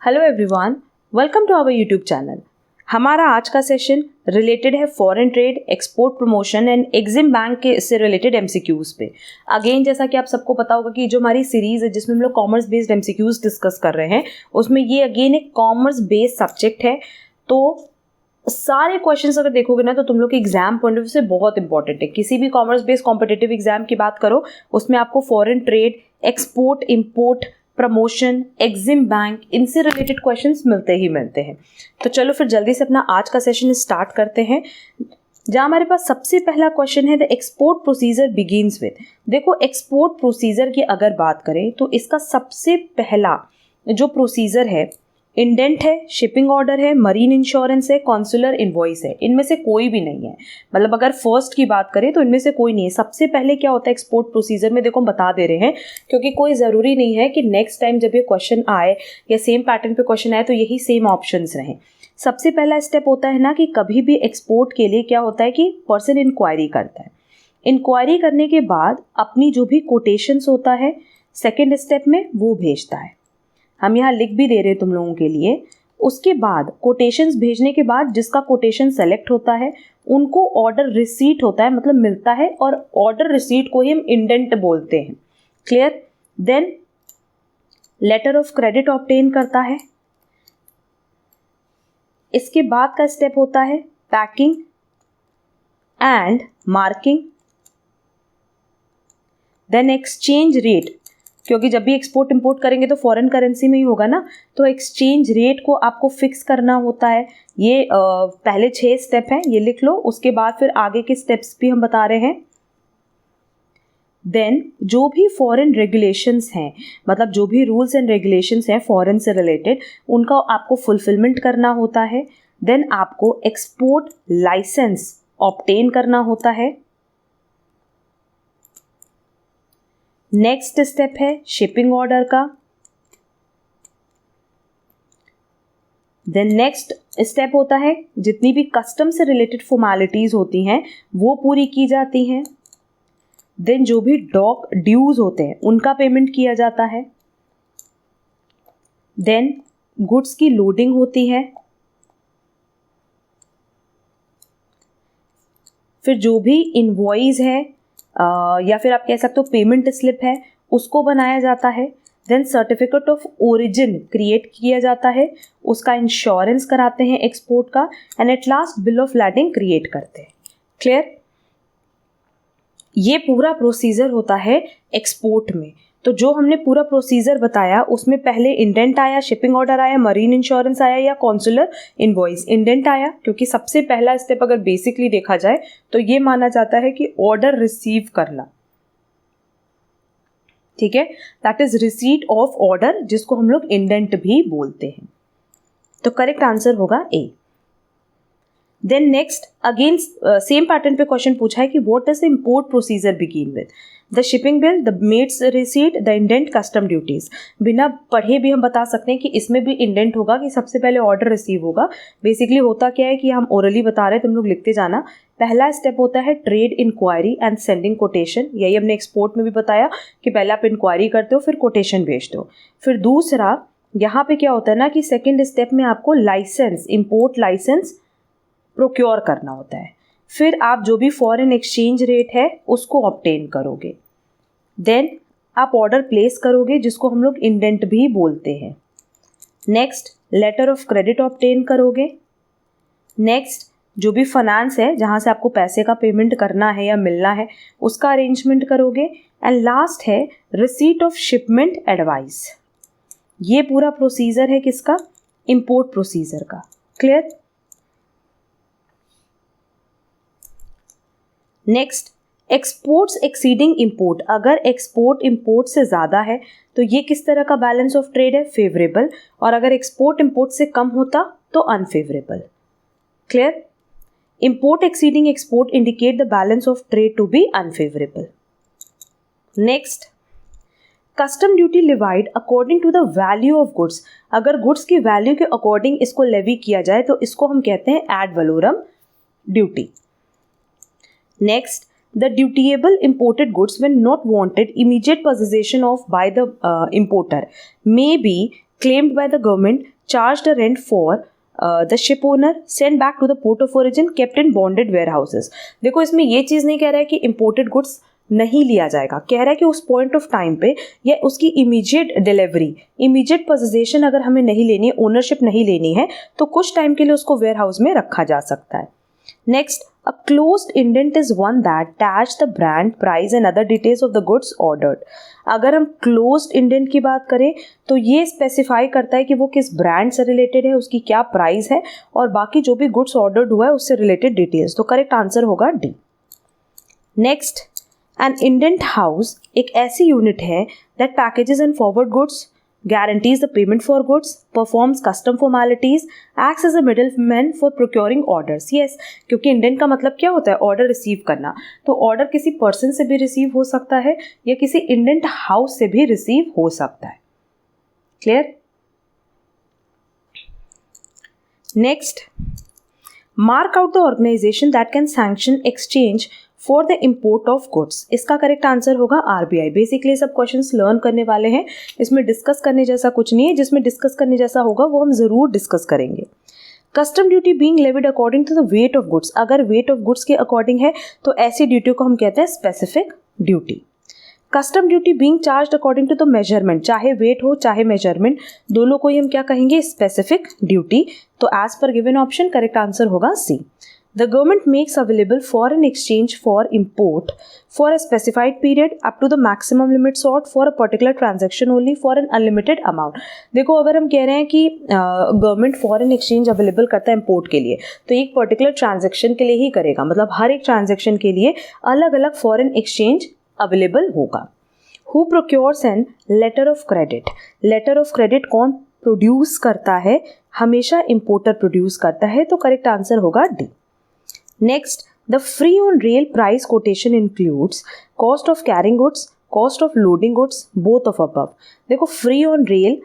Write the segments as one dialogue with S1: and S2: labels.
S1: Hello everyone, welcome to our YouTube channel. हमारा आज का सेशन रिलेटेड है foreign trade, export promotion and EXIM bank के से रिलेटेड एमसीक्यूज पे। अगेन जैसा कि आप सबको पता होगा कि जो हमारी सीरीज है जिसमें हम लोग कॉमर्स बेस्ड एमसीक्यूज डिस्कस कर रहे हैं, उसमें ये अगेन एक कॉमर्स बेस्ड सब्जेक्ट है। तो सारे क्वेश्चंस अगर देखोगे ना तो तुम लोग के एग्जाम पॉइंट ऑफ व्यू से बहुत इंपॉर्टेंट है। किसी भी कॉमर्स बेस्ड कॉम्पिटिटिव एग्जाम की बात करो, उसमें आपको foreign trade, export, import, promotion, EXIM bank, इनसे रिलेटेड क्वेश्चंस मिलते ही मिलते हैं। तो चलो फिर जल्दी से अपना आज का सेशन स्टार्ट करते हैं, जहाँ हमारे पास सबसे पहला क्वेश्चन है the export procedure begins with. देखो, एक्सपोर्ट प्रोसीजर की अगर बात करें तो इसका सबसे पहला जो प्रोसीजर है, इंडेंट है, शिपिंग ऑर्डर है, मरीन इंश्योरेंस है, कॉन्सुलर इनवॉइस है। इनमें से कोई भी नहीं है। मतलब अगर फर्स्ट की बात करें तो इनमें से कोई नहीं है। सबसे पहले क्या होता है एक्सपोर्ट प्रोसीजर में, देखो हम बता दे रहे हैं क्योंकि कोई ज़रूरी नहीं है कि नेक्स्ट टाइम जब ये क्वेश्चन आए या सेम पैटर्न पे क्वेश्चन आए तो यही सेम ऑप्शंस रहें। सबसे पहला स्टेप होता है ना कि कभी भी एक्सपोर्ट के लिए क्या होता है कि पर्सन इंक्वायरी करता है। इंक्वायरी करने के बाद अपनी जो भी कोटेशंस होता है सेकेंड स्टेप में वो भेजता है। हम यहाँ लिख भी दे रहे हैं तुम लोगों के लिए। उसके बाद कोटेशंस भेजने के बाद जिसका कोटेशन सेलेक्ट होता है उनको ऑर्डर रिसीट होता है, मतलब मिलता है, और ऑर्डर रिसीट को ही हम इंडेंट बोलते हैं। Clear? Then letter of credit obtain करता है। इसके बाद का स्टेप होता है packing and marking. Then exchange rate, क्योंकि जब भी एक्सपोर्ट इंपोर्ट करेंगे तो फॉरेन करेंसी में ही होगा ना, तो एक्सचेंज रेट को आपको फिक्स करना होता है। ये पहले 6 स्टेप हैं, ये लिख लो। उसके बाद फिर आगे के स्टेप्स भी हम बता रहे हैं। देन जो भी फॉरेन रेगुलेशंस हैं, मतलब जो भी रूल्स एंड रेगुलेशंस हैं फॉरेन से रिलेटेड, उनका आपको फुलफिलमेंट करना होता है। देन आपको एक्सपोर्ट लाइसेंस ऑब्टेन करना होता है। नेक्स्ट स्टेप है शिपिंग ऑर्डर का। देन नेक्स्ट स्टेप होता है जितनी भी कस्टम से रिलेटेड फॉर्मेलिटीज होती हैं वो पूरी की जाती हैं। देन जो भी डॉक ड्यूज होते हैं उनका पेमेंट किया जाता है। देन गुड्स की लोडिंग होती है। फिर जो भी इनवॉइस है या फिर आप कह सकते हो पेमेंट स्लिप है, उसको बनाया जाता है। Then certificate of origin create किया जाता है, उसका इंश्योरेंस कराते हैं एक्सपोर्ट का, and at last bill of lading create करते हैं। क्लियर? ये पूरा प्रोसीजर होता है एक्सपोर्ट में। तो जो हमने पूरा प्रोसीजर बताया उसमें पहले इंडेंट आया, शिपिंग ऑर्डर आया, मरीन इंश्योरेंस आया या कॉन्सुलर इनवॉइस। इंडेंट आया क्योंकि सबसे पहला स्टेप अगर बेसिकली देखा जाए तो ये माना जाता है कि ऑर्डर रिसीव करना। ठीक है, that is receipt of order, जिसको हम लोग इंडेंट भी बोलते हैं। तो करेक्ट आंसर होगा A. Then next again same pattern पे क्वेश्चन पूछा है कि what does the import procedure begin with? The shipping bill, the mate's receipt, the indent, custom duties. बिना पढ़े भी हम बता सकते हैं कि इसमें भी इंडेंट होगा कि सबसे पहले ऑर्डर रिसीव होगा। बेसिकली होता क्या है कि हम ओरली बता रहे हैं, तुम लोग लिखते जाना। पहला स्टेप होता है trade inquiry and sending quotation. यही हमने एक्सपोर्ट में भी बताया कि पहले आप इंक्वायरी करते हो फिर कोटेशन भेजते हो। फिर दूसरा यहाँ पे क्या होता है ना कि सेकेंड स्टेप में आपको लाइसेंस, इंपोर्ट लाइसेंस प्रोक्योर करना होता है। फिर आप जो भी फॉरेन एक्सचेंज रेट है उसको ऑब्टेन करोगे। देन आप ऑर्डर प्लेस करोगे, जिसको हम लोग इंडेंट भी बोलते हैं। Next letter of credit obtain करोगे। नेक्स्ट जो भी फाइनेंस है जहाँ से आपको पैसे का पेमेंट करना है या मिलना है उसका अरेंजमेंट करोगे। एंड लास्ट है रिसीट ऑफ शिपमेंट एडवाइस। ये पूरा प्रोसीजर है किसका? इंपोर्ट प्रोसीजर का। Clear? Next exports exceeding import. अगर एक्सपोर्ट इंपोर्ट से ज़्यादा है तो ये किस तरह का बैलेंस ऑफ ट्रेड है? फेवरेबल। और अगर एक्सपोर्ट इंपोर्ट से कम होता तो unfavourable. Clear? Import exceeding export indicate the balance of trade to be unfavourable. Next custom duty levied according to the value of goods. अगर गुड्स की वैल्यू के अकॉर्डिंग इसको लेवी किया जाए तो इसको हम कहते हैं ad valorem duty. Next, the dutiable imported goods when not wanted immediate possession of by the importer may be claimed by the government, charged a rent for the ship owner, sent back to the port of origin, kept in bonded warehouses. देखो इसमें ये चीज़ नहीं कह रहा है कि imported goods नहीं लिया जाएगा, कह रहा है कि उस पॉइंट ऑफ टाइम पे या उसकी इमीडिएट डिलीवरी, इमीडिएट पोजीशन अगर हमें नहीं लेनी है, ओनरशिप नहीं लेनी है, तो कुछ टाइम के लिए उसको वेयर हाउस में रखा जा सकता है. Next, a closed indent is one that touch the brand, price and other details of the goods ordered. अगर हम क्लोज्ड इंडेंट की बात करें तो ये स्पेसिफाई करता है कि वो किस ब्रांड से रिलेटेड है, उसकी क्या प्राइस है और बाकी जो भी गुड्स ऑर्डर्ड हुआ है उससे रिलेटेड डिटेल्स. तो करेक्ट आंसर होगा D. Next, an indent house एक ऐसी यूनिट है that packages and forward goods, guarantees the payment for goods, performs custom formalities, acts as a middleman for procuring orders. Yes, क्योंकि indent का मतलब क्या होता है, ऑर्डर रिसीव करना. तो ऑर्डर किसी पर्सन से भी रिसीव हो सकता है या किसी इंडेंट हाउस से भी रिसीव हो सकता है. Clear? Next, mark out the organization that can sanction exchange for the import of goods. इसका करेक्ट आंसर होगा आरबीआई. बेसिकली सब क्वेश्चंस लर्न करने वाले हैं, इसमें डिस्कस करने जैसा कुछ नहीं है. जिसमें डिस्कस करने जैसा होगा वो हम ज़रूर डिस्कस करेंगे. Custom duty being levied according to the weight of goods. अगर वेट ऑफ गुड्स के अकॉर्डिंग है तो ऐसी ड्यूटी को हम कहते हैं specific duty. Custom duty being charged according to the measurement, चाहे वेट हो चाहे मेजरमेंट, दोनों को ही हम क्या कहेंगे, स्पेसिफिक ड्यूटी. तो as per given option correct answer होगा C. The government makes available foreign exchange for import for a specified period up to the maximum limit sought for a particular transaction only for an unlimited amount. देखो अगर हम कह रहे हैं कि government foreign exchange available करता है import के लिए, तो एक पर्टिकुलर ट्रांजेक्शन के लिए ही करेगा. मतलब हर एक ट्रांजेक्शन के लिए अलग अलग फॉरेन एक्सचेंज अवेलेबल होगा. Who procures an letter of credit? Letter of credit कौन प्रोड्यूस करता है? हमेशा इम्पोर्टर प्रोड्यूस करता है. तो करेक्ट आंसर होगा D. Next, the free on rail price quotation includes cost of carrying goods, cost of loading goods, both of above. देखो free on rail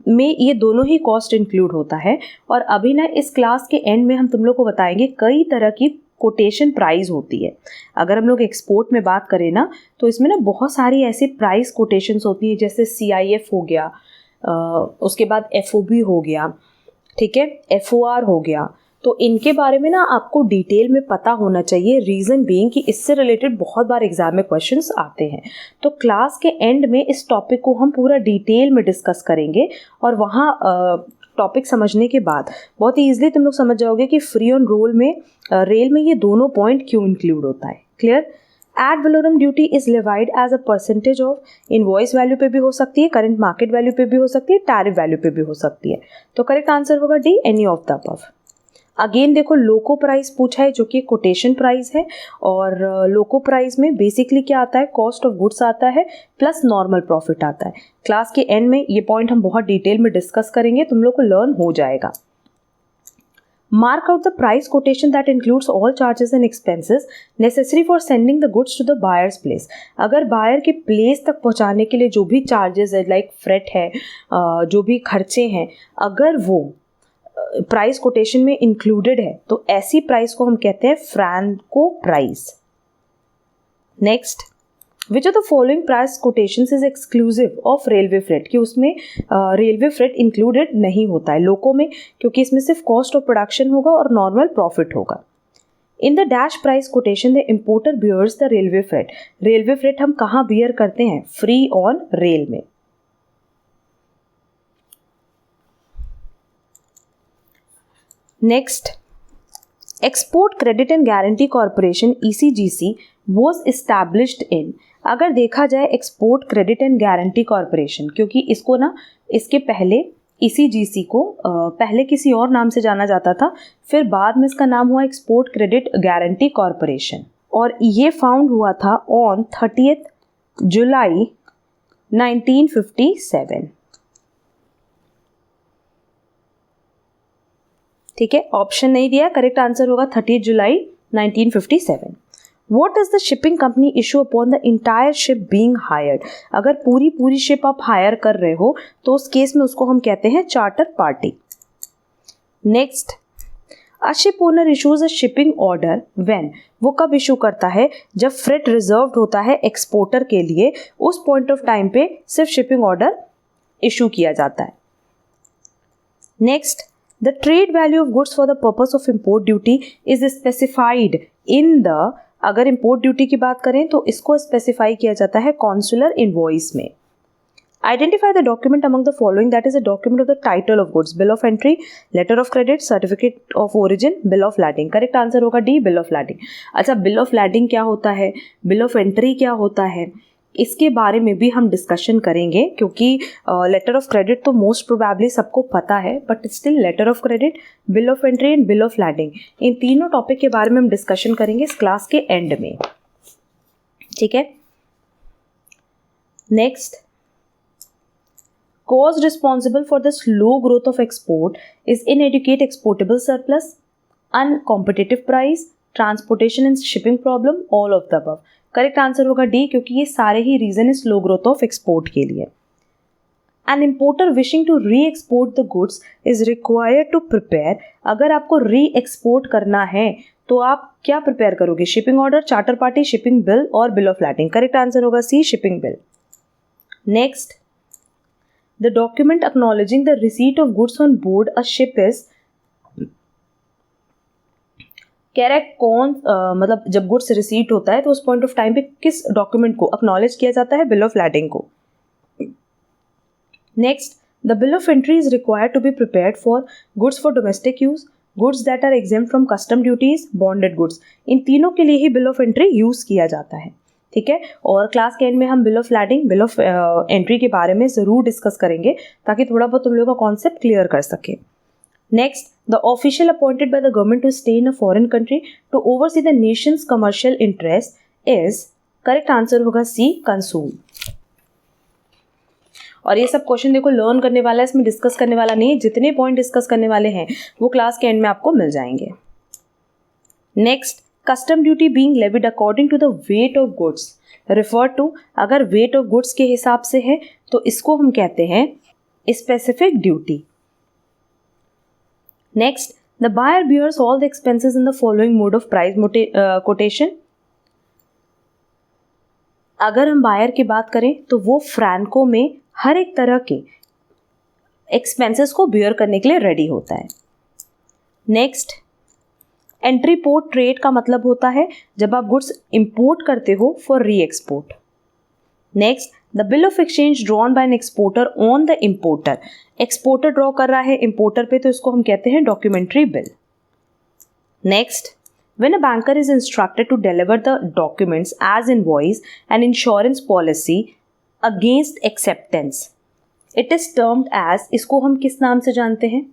S1: में ये दोनों ही कॉस्ट इंक्लूड होता है. और अभी ना इस क्लास के एंड में हम तुम लोग को बताएंगे कई तरह की कोटेशन प्राइस होती है. अगर हम लोग एक्सपोर्ट में बात करें ना तो इसमें ना बहुत सारी ऐसी प्राइस कोटेशंस होती हैं, जैसे CIF हो गया, उसके बाद FOB हो गया, ठीक है, FOR हो गया. तो इनके बारे में ना आपको डिटेल में पता होना चाहिए. रीज़न बीइंग कि इससे रिलेटेड बहुत बार एग्जाम में क्वेश्चंस आते हैं. तो क्लास के एंड में इस टॉपिक को हम पूरा डिटेल में डिस्कस करेंगे और वहाँ टॉपिक समझने के बाद बहुत ही ईजिली तुम लोग समझ जाओगे कि फ्री ऑन रेल में ये दोनों पॉइंट क्यों इंक्लूड होता है. Clear? Ad valorem duty is levied as a percentage of invoice value पे भी हो सकती है, करंट मार्केट वैल्यू पे भी हो सकती है, टैरिफ वैल्यू पे भी हो सकती है. तो करेक्ट आंसर होगा D, any of the above. Again देखो लोको प्राइस पूछा है जो कि कोटेशन प्राइस है. और लोको प्राइस में बेसिकली क्या आता है, कॉस्ट ऑफ गुड्स आता है प्लस नॉर्मल प्रॉफिट आता है. क्लास के एंड में ये पॉइंट हम बहुत डिटेल में डिस्कस करेंगे, तुम लोग को लर्न हो जाएगा. Mark out the price quotation that includes all charges and expenses necessary for sending the goods to the buyer's place. अगर बायर के प्लेस तक पहुंचाने के लिए जो भी चार्जेस है, लाइक फ्रेट है, जो भी खर्चे हैं, अगर वो प्राइस कोटेशन में इंक्लूडेड है तो ऐसी प्राइस को हम कहते हैं Franco price. Next, which of the following price quotations is exclusive of railway freight, कि उसमें रेलवे फ्रेट इंक्लूडेड नहीं होता है लोको में, क्योंकि इसमें सिर्फ कॉस्ट ऑफ प्रोडक्शन होगा और नॉर्मल प्रॉफिट होगा. In the dash price quotation the importer bears the railway freight. Railway freight हम कहाँ बियर करते हैं, फ्री ऑन रेल में. Next, Export Credit and Guarantee Corporation ECGC was established in. अगर देखा जाए export credit and guarantee corporation, क्योंकि इसको ना इसके पहले ECGC को पहले किसी और नाम से जाना जाता था, फिर बाद में इसका नाम हुआ एक्सपोर्ट क्रेडिट गारंटी कॉरपोरेशन. और ये फाउंड हुआ था ऑन 30 जुलाई 1957. ठीक है, ऑप्शन नहीं दिया, करेक्ट आंसर होगा 30 जुलाई 1957. What does the shipping company issue upon the entire ship being hired? अगर पूरी शिप आप हायर कर रहे हो तो उस केस में उसको हम कहते हैं charter party. Next, a ship owner issues a shipping order when. वो कब इशू करता है, जब फ्रेट रिजर्व्ड होता है एक्सपोर्टर के लिए, उस पॉइंट ऑफ टाइम पे सिर्फ शिपिंग ऑर्डर इशू किया जाता है. Next, the trade value of goods for the purpose of import duty is specified in the, अगर इम्पोर्ट ड्यूटी की बात करें तो इसको स्पेसिफाई किया जाता है कॉन्सुलर इनवॉइस में. Identify the document among the following that is a document of the title of goods: bill of entry, letter of credit, certificate of origin, bill of lading. Correct answer होगा D, bill of lading. अच्छा, bill of lading क्या होता है, bill of entry क्या होता है, इसके बारे में भी हम डिस्कशन करेंगे, क्योंकि लेटर ऑफ क्रेडिट तो मोस्ट प्रोबेबली सबको पता है, but still letter of credit, bill of entry and bill of lading, इन तीनों टॉपिक के बारे में हम डिस्कशन करेंगे इस क्लास के एंड में. ठीक है. Next, cause responsible for the slow growth of export is inadequate exportable surplus, uncompetitive price, transportation and shipping problem, all of the above. Correct answer होगा डी, क्योंकि ये सारे ही रीजन है स्लो ग्रोथ ऑफ एक्सपोर्ट के लिए. An importer wishing to re-export the goods is required to prepare. अगर आपको री-एक्सपोर्ट करना है तो आप क्या प्रिपेयर करोगे, shipping order, charter party, shipping bill और bill of lading. Correct answer होगा C, shipping bill. Next, the document acknowledging the receipt of goods on board a ship is, कह रहा है कौन मतलब जब गुड्स रिसीट होता है तो उस पॉइंट ऑफ टाइम पे किस डॉक्यूमेंट को अक्नॉलेज किया जाता है, बिल ऑफ लैडिंग को. Next, the bill of entry is required to be prepared for goods for domestic use, goods that are exempt from custom duties, bonded goods. इन तीनों के लिए ही बिल ऑफ एंट्री यूज किया जाता है. ठीक है. और क्लास के एंड में हम bill of lading, bill of entry के बारे में ज़रूर डिस्कस करेंगे ताकि थोड़ा बहुत तुम लोगों का कॉन्सेप्ट क्लियर कर सके. Next, the official appointed by the government to stay in a foreign country to oversee the nation's commercial interest is, correct answer होगा सी, कंसूल. और ये सब क्वेश्चन देखो लर्न करने वाला है, इसमें डिस्कस करने वाला नहीं है. जितने पॉइंट डिस्कस करने वाले हैं वो क्लास के एंड में आपको मिल जाएंगे. Next, custom duty being levied according to the weight of goods refer to, अगर वेट ऑफ गुड्स के हिसाब से है तो इसको हम कहते हैं specific duty. Next, the buyer bears all the expenses in the following mode of price quotation. अगर हम बायर की बात करें तो वो फ्रैंको में हर एक तरह के एक्सपेंसेस को बियर करने के लिए रेडी होता है. नेक्स्ट, एंट्री पोर्ट ट्रेड का मतलब होता है जब आप गुड्स इंपोर्ट करते हो फॉर री export. Next, the bill of exchange drawn by an exporter on the importer. Exporter draw कर रहा है इंपोर्टर पे तो इसको हम कहते हैं documentary bill. Next, when a banker is instructed to deliver the documents as invoice and insurance policy against acceptance, it is termed as, इसको हम किस नाम से जानते हैं,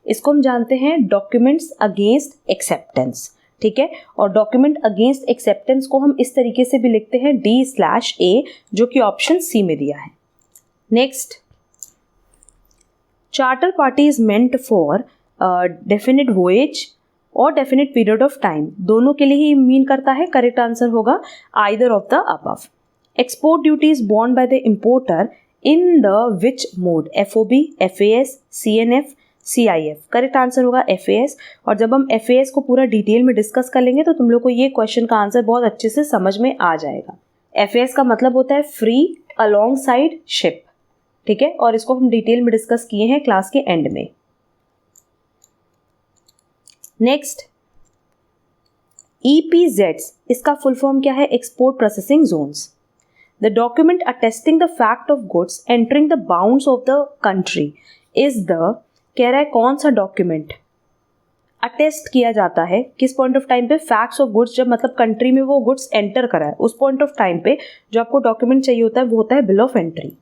S1: इसको हम जानते हैं डॉक्यूमेंट्स अगेंस्ट एक्सेप्टेंस. ठीक है. और डॉक्यूमेंट अगेंस्ट एक्सेप्टेंस को हम इस तरीके से भी लिखते हैं D/A, जो कि ऑप्शन सी में दिया है. Next, charter party is meant for definite voyage और डेफिनेट पीरियड ऑफ टाइम, दोनों के लिए ही मीन करता है. करेक्ट आंसर होगा either of the above. Export duty is borne by the importer in the which mode, FOB, FAS, CNF, CIF. Correct answer होगा FAS. और जब हम FAS को पूरा डिटेल में डिस्कस कर लेंगे तो तुम लोग को ये क्वेश्चन का आंसर बहुत अच्छे से समझ में आ जाएगा. FAS का मतलब होता है फ्री अलोंग साइड शिप. ठीक है. और इसको हम डिटेल में डिस्कस किए हैं क्लास के एंड में. नेक्स्ट, EPZs, इसका फुल फॉर्म क्या है, export processing zones. The document attesting the fact of goods entering the bounds of the country is the, कह रहा है कौन सा डॉक्यूमेंट अटेस्ट किया जाता है किस पॉइंट ऑफ टाइम पे, फैक्ट्स ऑफ गुड्स, जब मतलब कंट्री में वो गुड्स एंटर करा है उस पॉइंट ऑफ टाइम पे जो आपको डॉक्यूमेंट चाहिए होता है वो होता है bill of entry.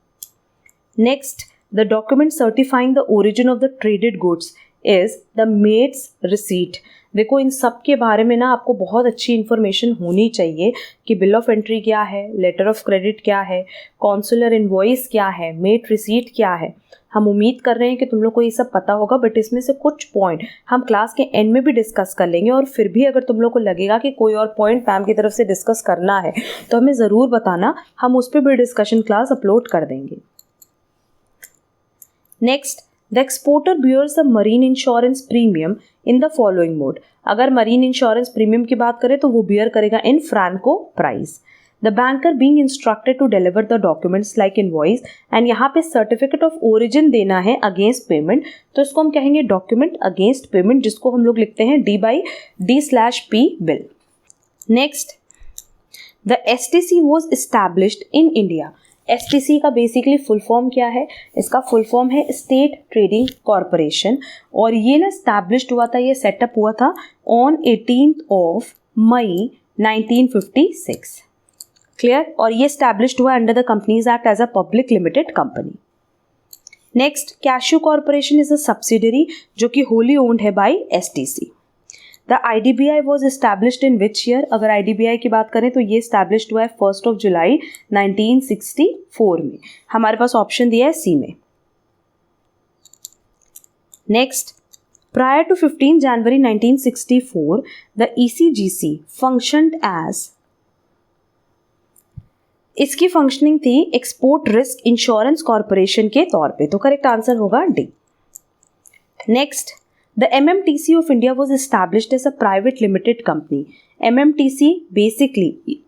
S1: Next, the document certifying the origin of the traded goods is the mate's receipt. देखो इन सब के बारे में ना आपको बहुत अच्छी इन्फॉर्मेशन होनी चाहिए कि बिल ऑफ एंट्री क्या है, लेटर ऑफ क्रेडिट क्या है, कॉन्सुलर इनवॉइस क्या है, मेड रिसीट क्या है. हम उम्मीद कर रहे हैं कि तुम लोग को ये सब पता होगा, बट इसमें से कुछ पॉइंट हम क्लास के एंड में भी डिस्कस कर लेंगे. और फिर भी अगर तुम लोग को लगेगा कि कोई और पॉइंट मैम की तरफ से डिस्कस करना है तो हमें ज़रूर बताना, हम उस पर भी डिस्कशन क्लास अपलोड कर देंगे. Next, the exporter bears the marine insurance premium in the following mode. अगर मरीन इंश्योरेंस प्रीमियम की बात करें तो वो बियर करेगा in franco price. The banker being instructed to deliver the documents like invoice, and यहाँ पे सर्टिफिकेट ऑफ ओरिजिन देना है अगेंस्ट पेमेंट, तो इसको हम कहेंगे डॉक्यूमेंट अगेंस्ट पेमेंट, जिसको हम लोग लिखते हैं D/D/P bill. Next, the STC was established in India. STC का बेसिकली फुल फॉर्म क्या है? इसका फुल फॉर्म है स्टेट ट्रेडिंग कॉरपोरेशन, और ये ना एस्टैब्लिश्ड हुआ था, ये सेटअप हुआ था ऑन 18 मई 1956. क्लियर? और ये एस्टैब्लिश्ड हुआ under the companies act as a public limited company. Next, cashew corporation is a subsidiary जो कि होली ओन्ड है by STC. The IDBI was established in which year? अगर IDBI की बात करें तो ये एस्टैब्लिश्ड हुआ है 1 जुलाई 1964 में. हमारे पास ऑप्शन दिया है सी में. Next, prior to 15 January 1964, the ECGC functioned as, इसकी फंक्शनिंग थी एक्सपोर्ट रिस्क इंश्योरेंस कॉरपोरेशन के तौर पे, तो करेक्ट आंसर होगा D. Next, the MMTC of India was established as a private limited company. MMTC basically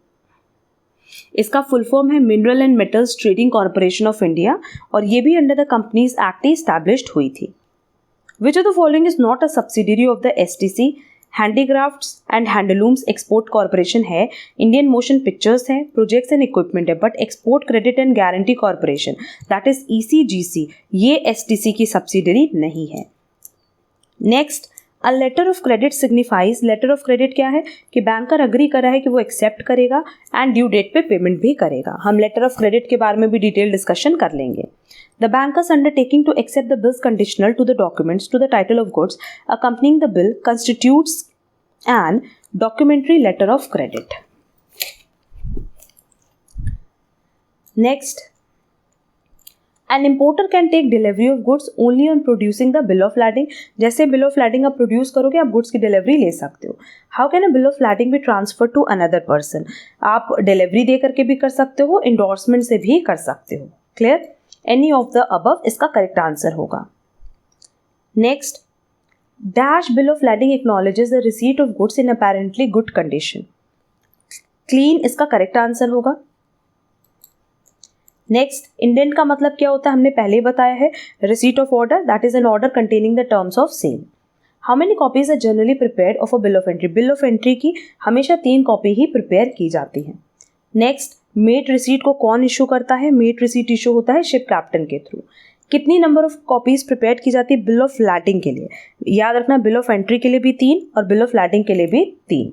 S1: इसका फुल फॉर्म है mineral and metals trading corporation of India, और ये भी अंडर द कंपनीज एक्ट ही एस्टैब्लिश्ड हुई थी. Which of the following is not a subsidiary of the STC? Handicrafts and handlooms export corporation है, Indian motion pictures है, projects and equipment है, but export credit and guarantee corporation that is ECGC, ये STC की subsidiary नहीं है. Next, a letter of credit signifies, letter of credit क्या है? कि बैंकर अग्री कर रहा है कि वो एक्सेप्ट करेगा एंड ड्यू डेट पे पेमेंट भी करेगा. हम लेटर ऑफ क्रेडिट के बारे में भी डिटेल डिस्कशन कर लेंगे. The banker's undertaking to accept the bills conditional to the documents to the title of goods accompanying the bill constitutes an documentary letter of credit. Next, An importer can take delivery of goods only on producing the bill of lading. जैसे bill of lading आप produce करोगे, आप goods की delivery ले सकते हो. How can a bill of lading be transferred to another person? आप delivery दे करके भी कर सकते हो, इंडोर्समेंट से भी कर सकते हो. Clear? Any of the above इसका करेक्ट आंसर होगा. Next, dash bill of lading acknowledges the receipt of goods in apparently good condition. Clean इसका करेक्ट आंसर होगा. नेक्स्ट, इंडेंट का मतलब क्या होता है? हमने पहले ही बताया है. Receipt of order that is an order containing the terms of sale. How many copies are generally prepared of a bill of entry? Bill of entry की हमेशा 3 कॉपी ही प्रिपेयर की जाती हैं. नेक्स्ट, मेट रिसीट को कौन issue करता है? Met receipt issue होता है शिप कैप्टन के थ्रू. कितनी नंबर ऑफ कॉपीज प्रिपेयर की जाती है बिल ऑफ लैडिंग के लिए? याद रखना, बिल ऑफ एंट्री के लिए भी 3 और बिल ऑफ लैडिंग के लिए भी 3.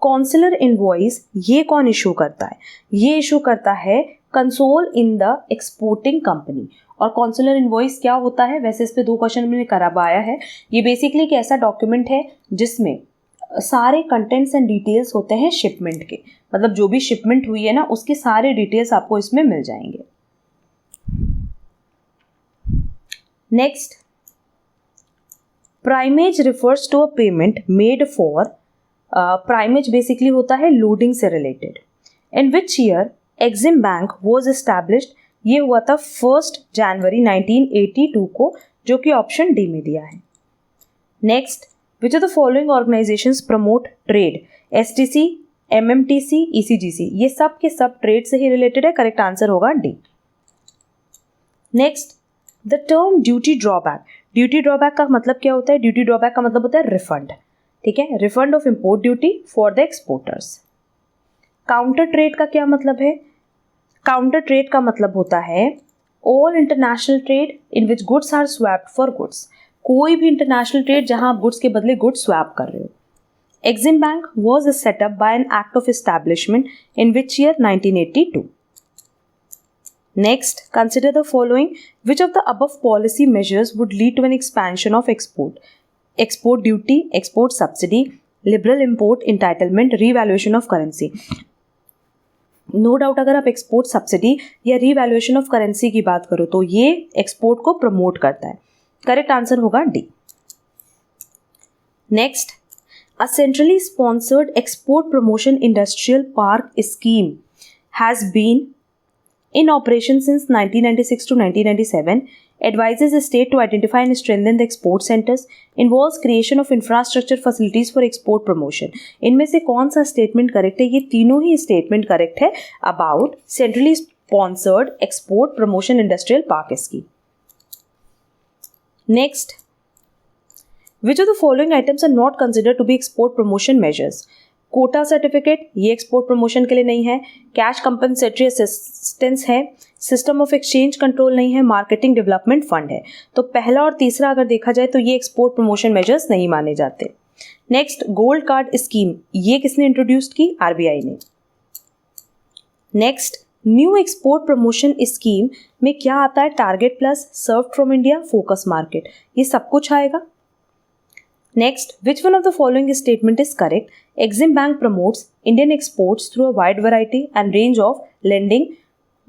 S1: कॉन्सुलर इनवॉइस ये कौन इशू करता है? ये इशू करता है console in the exporting company. और कॉन्सुलर इनवॉइस क्या होता है? वैसे इस पे 2 क्वेश्चन मैंने करवाया है. ये बेसिकली एक ऐसा डॉक्यूमेंट है जिसमें सारे कंटेंट्स एंड डिटेल्स होते हैं शिपमेंट के, मतलब जो भी शिपमेंट हुई है ना उसके सारे डिटेल्स आपको इसमें मिल जाएंगे. Next, primage refers to a payment made for, primage basically होता है लोडिंग से related. In which year EXIM bank was established? ये हुआ था 1 जनवरी 1982 को, जो कि ऑप्शन डी में दिया है. Next, which of the following organisations promote trade? STC, MMTC, ECGC, ये सब के सब ट्रेड से ही रिलेटेड है. करेक्ट आंसर होगा D. Next, the term duty drawback. Duty drawback का मतलब क्या होता है? ड्यूटी ड्रॉबैक का मतलब होता है रिफंड. ठीक है, refund of import duty for the exporters. Counter trade का क्या मतलब है? काउंटर ट्रेड का मतलब होता है all international trade in which goods are swapped for goods. कोई भी इंटरनेशनल ट्रेड जहां आप गुड्स के बदले गुड्स स्वैप कर रहे हो. EXIM bank was set up by an act of establishment in which year? 1982. Next, consider the following. Which of the above policy measures would lead to an expansion of export? Export duty, export subsidy, liberal import entitlement, revaluation of currency. No doubt अगर आप export subsidy या revaluation of currency की बात करो तो ये export को promote करता है. करेक्ट आंसर होगा D. Next, a centrally sponsored export promotion industrial park scheme has been in operation since 1996 to 1997, advises the state to identify and strengthen the export centers, involves creation of infrastructure facilities for export promotion. इनमें से कौन सा statement correct है? ये तीनों ही statement correct है about centrally sponsored export promotion industrial park इसकी. Next, which of the following items are not considered to be export promotion measures? Quota certificate, ये एक्सपोर्ट प्रमोशन के लिए नहीं है. कैश कंपनसेटरी असिस्टेंस है. सिस्टम ऑफ एक्सचेंज कंट्रोल नहीं है. Marketing development fund है. तो पहला और तीसरा अगर देखा जाए तो ये एक्सपोर्ट प्रमोशन मेजर्स नहीं माने जाते. नेक्स्ट, गोल्ड कार्ड स्कीम, ये किसने इंट्रोड्यूस की? आरबीआई ने. Next, new export promotion scheme में क्या आता है? Target plus, serve from India, focus market, ये सब कुछ आएगा. Next, which one of the following statement is correct? Exim Bank promotes Indian exports through a wide variety and range of lending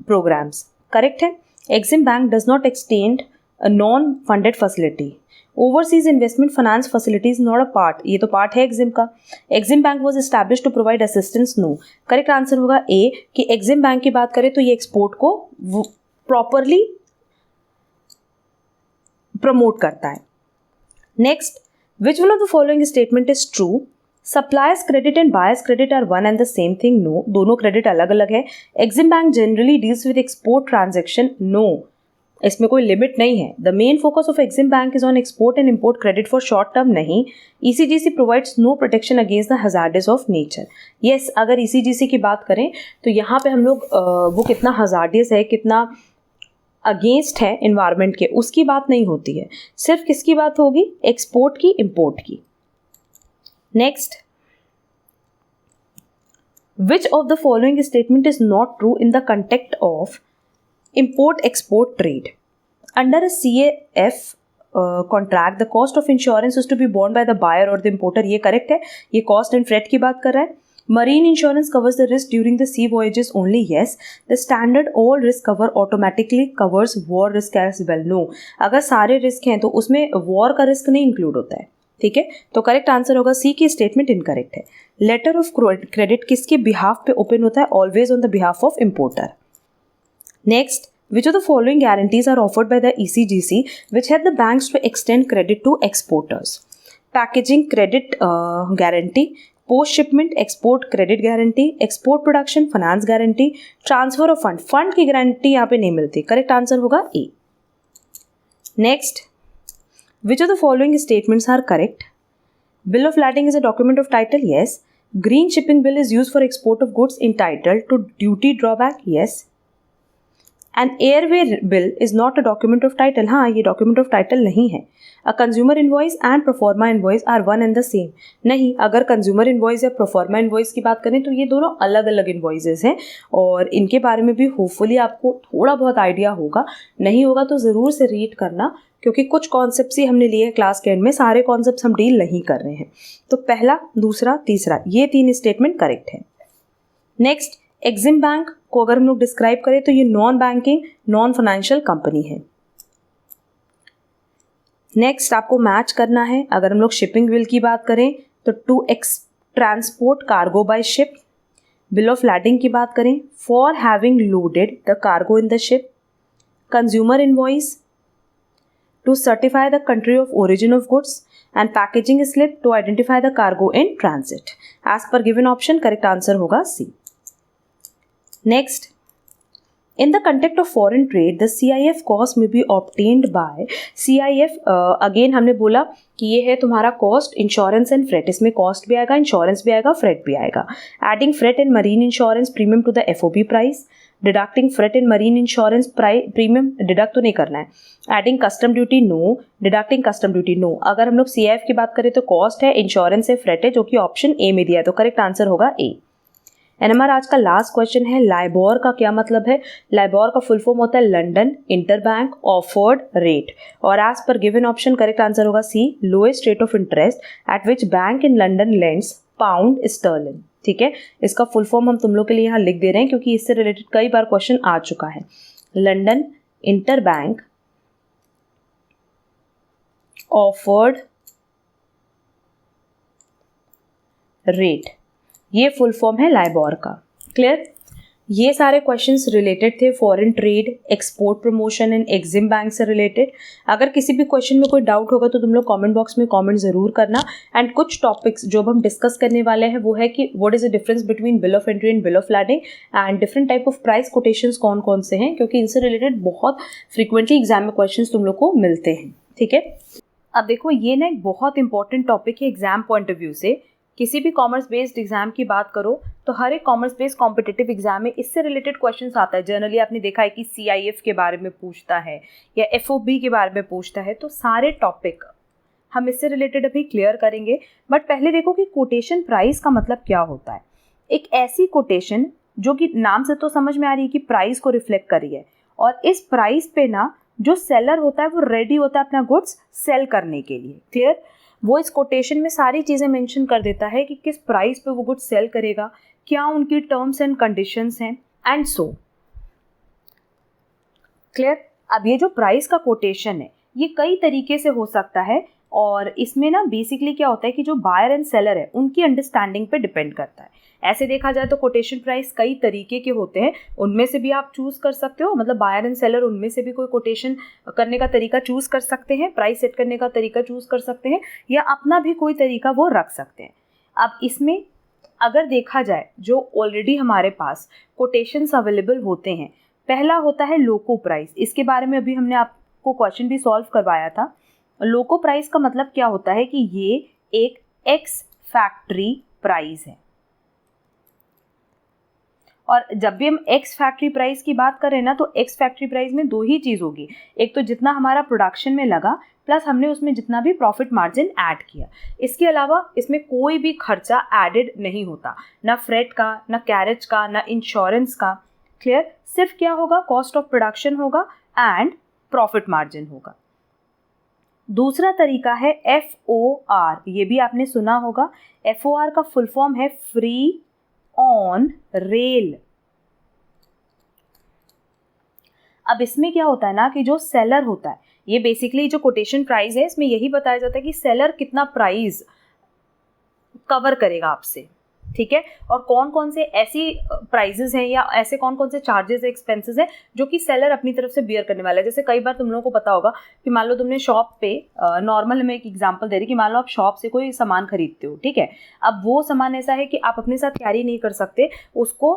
S1: programs. Correct है? Exim Bank does not extend a non-funded facility. Overseas investment finance facility is not a part. ये तो part है Exim का. Exim Bank was established to provide assistance. No. Correct answer होगा A कि Exim Bank की बात करें तो ये export को properly promote करता है. Next, which one of the following statement is true? Suppliers credit and buyers credit are one and the same thing. No, दोनों credit अलग अलग है. Exim Bank generally deals with export transaction. No, इसमें कोई limit नहीं है. The main focus of Exim Bank is on export and import credit for short term. नहीं. ECGC provides no protection against the hazards of nature. Yes, अगर ECGC की बात करें तो यहाँ पे हम लोग वो कितना hazardous है, कितना अगेंस्ट है इन्वायरमेंट के, उसकी बात नहीं होती है. सिर्फ किसकी बात होगी? एक्सपोर्ट की, इंपोर्ट की. Next, which of the following statement is not true in the context of import export trade? Under a CAF contract the cost of insurance is to be borne by the buyer और the importer. ये correct है. ये cost and freight की बात कर रहा है. Marine insurance covers the risk during the sea voyages only. Yes. The standard all risk cover automatically covers war risk as well. No. अगर सारे रिस्क हैं तो उसमें वॉर का रिस्क नहीं इंक्लूड होता है. ठीक है, तो करेक्ट आंसर होगा सी की स्टेटमेंट इनकरेक्ट है. लेटर ऑफ क्रेडिट किसके बिहाफ पे ओपन होता है? Always on the behalf of importer. Next, which of the following guarantees are offered by the ECGC which help the banks to extend credit to exporters? Packaging credit guarantee, post shipment export credit guarantee, export production finance guarantee, transfer of fund. Fund की guarantee यहाँ पे नहीं मिलती. Correct answer होगा A. Next, which of the following statements are correct? Bill of lading is a document of title. Yes. Green shipping bill is use for export of goods entitled to duty drawback. Yes. And airway bill is not a document of title. हाँ, ये document of title नहीं है. A consumer invoice and proforma invoice are one and the same. नहीं, अगर consumer invoice या proforma invoice की बात करें तो ये दोनों अलग अलग इनवॉइसेस हैं और इनके बारे में भी होपफुली आपको थोड़ा बहुत आइडिया होगा. नहीं होगा तो ज़रूर से रीड करना, क्योंकि कुछ कॉन्सेप्ट्स ही हमने लिए हैं क्लास के एंड में. सारे कॉन्सेप्ट्स हम डील नहीं कर रहे हैं. तो पहला, दूसरा, तीसरा, ये 3 स्टेटमेंट करेक्ट है. नेक्स्ट, एक्जिम बैंक को अगर हम लोग डिस्क्राइब करें तो ये non banking non financial company है. नेक्स्ट, आपको मैच करना है. अगर हम लोग शिपिंग बिल की बात करें तो to transport cargo by ship. Bill of lading की बात करें for having loaded the cargo in the ship. Consumer invoice to certify the country of origin of goods. And packaging slip to identify the cargo in transit. As per given option correct answer होगा C. Next, in the context of foreign trade, the CIF cost may be obtained by CIF. Again हमने बोला कि ये है तुम्हारा cost, insurance and freight. इसमें cost भी आएगा, इंश्योरेंस भी आएगा, फ्रेट भी आएगा. Adding freight and marine insurance premium to the FOB price. Deducting freight and marine insurance premium deduct तो नहीं करना है. Adding custom duty no. Deducting custom duty no. अगर हम लोग CIF की बात करें तो कॉस्ट है, इंश्योरेंस है, फ्रेट है, जो कि ऑप्शन ए में दिया है. तो करेक्ट आंसर होगा ए. एंड हमारा आज का लास्ट क्वेश्चन है लाइबोर का क्या मतलब है? लाइबोर का फुल फॉर्म होता है लंडन इंटरबैंक ऑफर्ड रेट. और as per given option correct answer होगा C, lowest rate of interest at which bank in London lends pound sterling. ठीक है, इसका फुल फॉर्म हम तुम लोग के लिए यहाँ लिख दे रहे हैं क्योंकि इससे रिलेटेड कई बार क्वेश्चन आ चुका है. लंडन इंटरबैंक ऑफर्ड रेट, ये फुल फॉर्म है लाइबोर का. क्लियर? ये सारे क्वेश्चंस रिलेटेड थे foreign trade, export promotion and EXIM bank से रिलेटेड। अगर किसी भी क्वेश्चन में कोई डाउट होगा तो तुम लोग कमेंट बॉक्स में कमेंट ज़रूर करना। एंड कुछ टॉपिक्स जो हम डिस्कस करने वाले हैं वो है कि what is the difference between bill of entry and bill of lading and different type of price quotations कौन कौन से हैं, क्योंकि इनसे रिलेटेड बहुत फ्रिक्वेंटली एग्जाम में क्वेश्चन तुम लोग को मिलते हैं। ठीक है, अब देखो ये ना एक बहुत इंपॉर्टेंट टॉपिक है एग्जाम पॉइंट ऑफ व्यू से। किसी भी कॉमर्स बेस्ड एग्जाम की बात करो तो हर एक कॉमर्स बेस्ड कॉम्पिटिटिव एग्जाम में इससे रिलेटेड क्वेश्चंस आता है। जनरली आपने देखा है कि CIF के बारे में पूछता है या FOB के बारे में पूछता है, तो सारे टॉपिक हम इससे रिलेटेड अभी क्लियर करेंगे। बट पहले देखो कि कोटेशन प्राइस का मतलब क्या होता है। एक ऐसी कोटेशन जो कि नाम से तो समझ में आ रही है कि प्राइस को रिफ्लेक्ट कर रही है, और इस प्राइस पे ना जो सेलर होता है वो रेडी होता है अपना गुड्स सेल करने के लिए। क्लियर, वो इस कोटेशन में सारी चीज़ें मेंशन कर देता है कि किस प्राइस पे वो गुड्स सेल करेगा, क्या उनकी टर्म्स एंड कंडीशंस हैं एंड सो। क्लियर, अब ये जो प्राइस का कोटेशन है ये कई तरीके से हो सकता है, और इसमें ना बेसिकली क्या होता है कि जो बायर एंड सेलर है उनकी अंडरस्टैंडिंग पे डिपेंड करता है। ऐसे देखा जाए तो कोटेशन प्राइस कई तरीके के होते हैं, उनमें से भी आप चूज़ कर सकते हो, मतलब बायर एंड सेलर उनमें से भी कोई कोटेशन करने का तरीका चूज़ कर सकते हैं, प्राइस सेट करने का तरीका चूज़ कर सकते हैं, या अपना भी कोई तरीका वो रख सकते हैं। अब इसमें अगर देखा जाए जो ऑलरेडी हमारे पास कोटेशंस अवेलेबल होते हैं, पहला होता है लोको प्राइस। इसके बारे में अभी हमने आपको क्वेश्चन भी सॉल्व करवाया था। लोको प्राइस का मतलब क्या होता है कि ये एक एक्स फैक्ट्री प्राइस है, और जब भी हम एक्स फैक्ट्री प्राइस की बात करें ना तो एक्स फैक्ट्री प्राइस में दो ही चीज़ होगी, एक तो जितना हमारा प्रोडक्शन में लगा प्लस हमने उसमें जितना भी प्रॉफिट मार्जिन ऐड किया। इसके अलावा इसमें कोई भी खर्चा एडेड नहीं होता, ना फ्रेट का, ना कैरेज का, ना इंश्योरेंस का। क्लियर, सिर्फ क्या होगा, कॉस्ट ऑफ प्रोडक्शन होगा एंड प्रॉफिट मार्जिन होगा। दूसरा तरीका है FOR, ये भी आपने सुना होगा। FOR का फुल फॉर्म है फ्री ऑन रेल। अब इसमें क्या होता है ना कि जो सेलर होता है, ये बेसिकली जो कोटेशन प्राइस है इसमें यही बताया जाता है कि सेलर कितना प्राइस कवर करेगा आपसे। ठीक है, और कौन कौन से ऐसी प्राइजेस हैं या ऐसे कौन कौन से चार्जेस एक्सपेंसेस हैं जो कि सेलर अपनी तरफ से बियर करने वाला है। जैसे कई बार तुम लोगों को पता होगा कि मान लो तुमने शॉप पे, नॉर्मल मैं एक एग्जांपल दे रही कि मान लो आप शॉप से कोई सामान खरीदते हो, ठीक है। अब वो सामान ऐसा है कि आप अपने साथ कैरी नहीं कर सकते, उसको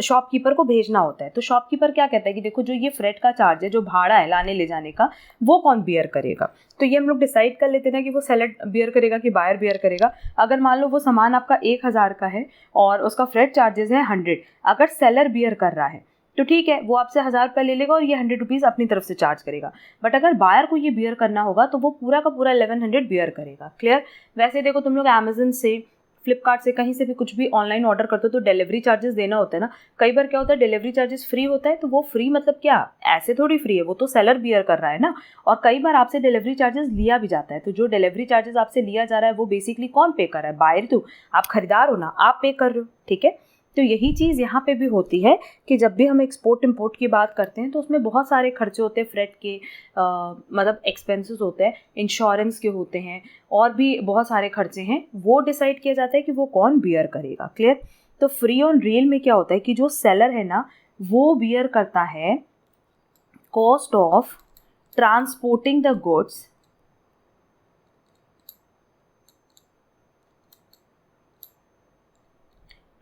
S1: शॉपकीपर को भेजना होता है। तो शॉपकीपर क्या कहता है कि देखो जो ये फ्रेट का चार्ज है, जो भाड़ा है लाने ले जाने का, वो कौन बियर करेगा। तो ये हम लोग डिसाइड कर लेते हैं ना कि वो सेलर बियर करेगा कि बायर बियर करेगा। अगर मान लो वो सामान आपका 1000 का है और उसका फ्रेट चार्जेस है 100, अगर सेलर बियर कर रहा है तो ठीक है, वो आपसे 1000 रुपये ले लेगा और ये 100 रुपीज़ अपनी तरफ से चार्ज करेगा। बट अगर बायर को ये बियर करना होगा तो वो पूरा का पूरा 1100 बियर करेगा। क्लियर, वैसे देखो तुम लोग अमेजन से, फ्लिपकार्ट से, कहीं से भी कुछ भी ऑनलाइन ऑर्डर करते हो तो डिलीवरी चार्जेस देना होता है ना। कई बार क्या होता है डिलीवरी चार्जेस फ्री होता है, तो वो फ्री मतलब क्या, ऐसे थोड़ी फ्री है, वो तो सेलर बियर कर रहा है ना। और कई बार आपसे डिलीवरी चार्जेस लिया भी जाता है, तो जो डिलीवरी चार्जेस आपसे लिया जा रहा है वो बेसिकली कौन पे कर रहा है, बायर। तो आप खरीदार हो ना, आप पे कर रहे हो। ठीक है, तो यही चीज़ यहाँ पे भी होती है कि जब भी हम एक्सपोर्ट इंपोर्ट की बात करते हैं तो उसमें बहुत सारे खर्चे होते हैं, फ्रेट के मतलब एक्सपेंसेस होते हैं, इंश्योरेंस के होते हैं, और भी बहुत सारे खर्चे हैं। वो डिसाइड किया जाता है कि वो कौन बियर करेगा। क्लियर, तो फ्री ऑन रेल में क्या होता है कि जो सेलर है ना वो बियर करता है cost of transporting the goods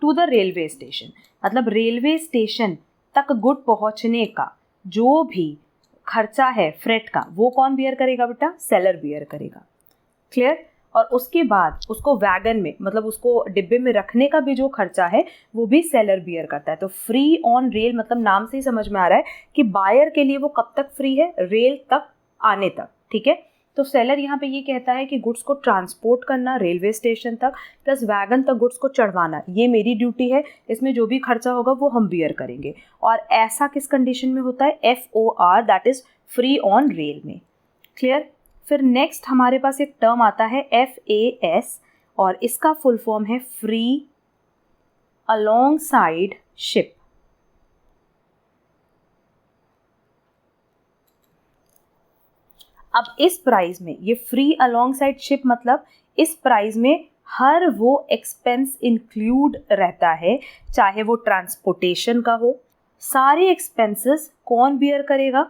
S1: to the railway station. मतलब रेलवे स्टेशन तक गुड पहुंचने का जो भी खर्चा है फ्रेट का, वो कौन बियर करेगा बेटा, सेलर बियर करेगा। क्लियर, और उसके बाद उसको वैगन में, मतलब उसको डिब्बे में रखने का भी जो खर्चा है वो भी सेलर बियर करता है। तो फ्री ऑन रेल मतलब नाम से ही समझ में आ रहा है कि बायर के लिए वो कब तक फ्री है, रेल तक आने तक। ठीक है, तो सेलर यहाँ पे ये कहता है कि गुड्स को ट्रांसपोर्ट करना रेलवे स्टेशन तक प्लस वैगन तक गुड्स को चढ़वाना, ये मेरी ड्यूटी है, इसमें जो भी खर्चा होगा वो हम बियर करेंगे। और ऐसा किस कंडीशन में होता है, FOR, that is free on rail में। क्लियर, फिर नेक्स्ट हमारे पास एक टर्म आता है FAS, और इसका फुल फॉर्म है फ्री अलोंगसाइड शिप। अब इस प्राइस में ये फ्री अलोंगसाइड शिप मतलब इस प्राइस में हर वो एक्सपेंस इंक्लूड रहता है, चाहे वो ट्रांसपोर्टेशन का हो। सारे एक्सपेंसेस कौन बियर करेगा?